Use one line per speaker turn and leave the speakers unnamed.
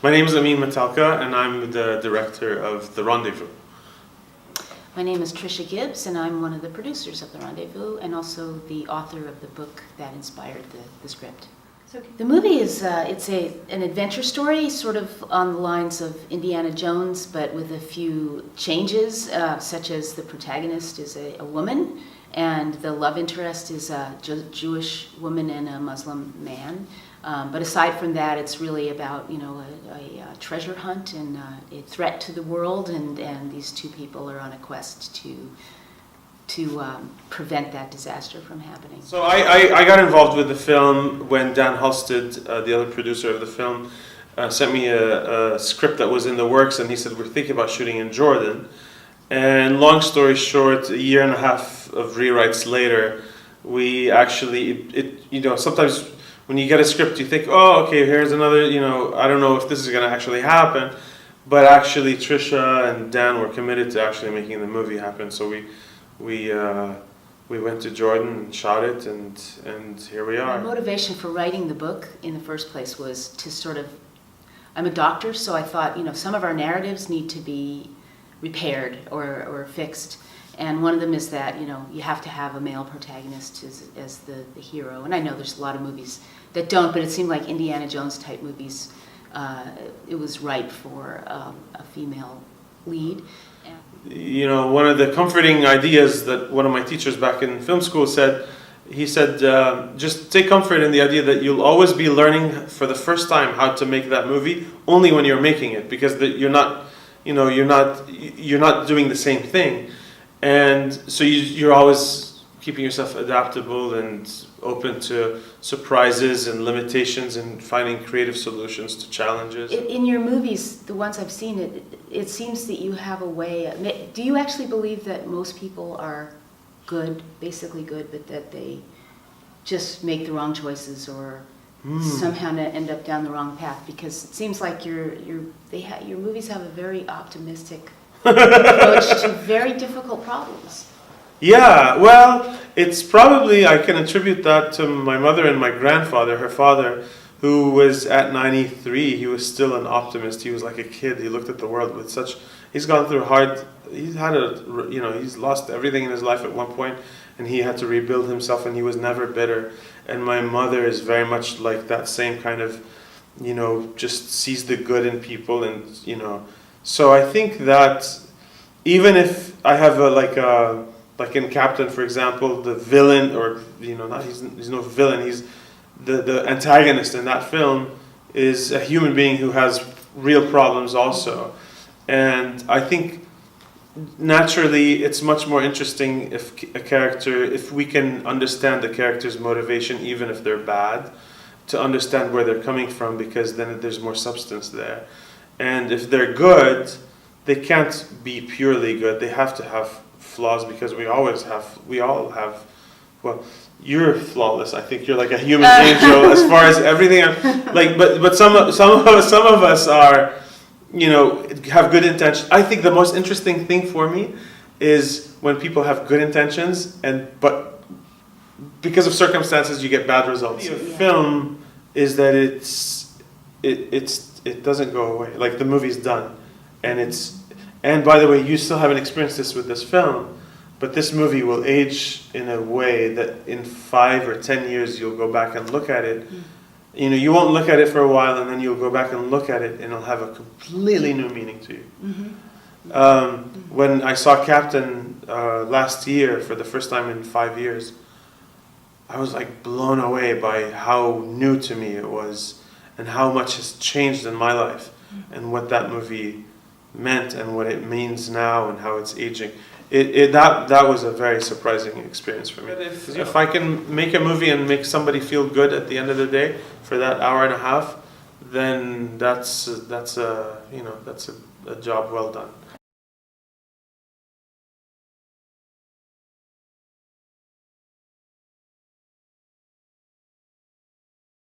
My name is Amin Matalka, and I'm the director of The Rendezvous.
My name is Trisha Gibbs, and I'm one of the producers of The Rendezvous and also the author of the book that inspired the script. So the movie is an adventure story, sort of on the lines of Indiana Jones, but with a few changes, such as the protagonist is a woman, and the love interest is a Jewish woman and a Muslim man. But aside from that, it's really about a treasure hunt and a threat to the world, and these two people are on a quest to prevent that disaster from happening.
So I got involved with the film when Dan Halstead, the other producer of the film, sent me a script that was in the works, and he said, we're thinking about shooting in Jordan. And long story short, a year and a half of rewrites later, we actually, sometimes when you get a script, you think, oh, okay, here's another, I don't know if this is going to actually happen. But actually, Trisha and Dan were committed to actually making the movie happen. So we went to Jordan and shot it, and here we are.
My motivation for writing the book in the first place was to I'm a doctor, so I thought, some of our narratives need to be repaired or fixed. And one of them is that, you have to have a male protagonist as the hero. And I know there's a lot of movies that don't, but it seemed like Indiana Jones type movies, it was ripe for a female lead.
One of the comforting ideas that one of my teachers back in film school said, he said, just take comfort in the idea that you'll always be learning for the first time how to make that movie only when you're making it, because you're not doing the same thing. And so you're always keeping yourself adaptable and open to surprises and limitations and finding creative solutions to challenges.
In your movies, the ones I've seen, it seems that you have a way. Do you actually believe that most people are good, basically good, but that they just make the wrong choices or somehow end up down the wrong path? Because it seems like your movies have a very optimistic approach to very difficult problems.
Yeah, well, it's probably, I can attribute that to my mother and my grandfather, her father, who was at 93, he was still an optimist. He was like a kid. He looked at the world with he's gone through he's lost everything in his life at one point, and he had to rebuild himself, and he was never bitter. And my mother is very much like that same kind of, just sees the good in people, and, so I think that even if I have like in Captain, for example, the villain, or he's no villain, he's the antagonist in that film is a human being who has real problems also. And I think naturally it's much more interesting if we can understand the character's motivation, even if they're bad, to understand where they're coming from, because then there's more substance there. And if they're good, they can't be purely good. They have to have flaws, because we all have, well, you're flawless. I think you're like a human angel as far as everything. But some of us are, have good intentions. I think the most interesting thing for me is when people have good intentions, but because of circumstances you get bad results. The film is that it doesn't go away. Like, the movie's done, and by the way, you still haven't experienced this with this film, but this movie will age in a way that in 5 or 10 years you'll go back and look at it. You won't look at it for a while, and then you'll go back and look at it, and it'll have a completely new meaning to you. When I saw Captain last year for the first time in 5 years, I was like blown away by how new to me it was, and how much has changed in my life, and what that movie meant, and what it means now, and how it's aging. That was a very surprising experience for me. If I can make a movie and make somebody feel good at the end of the day for that hour and a half, then that's a job well done.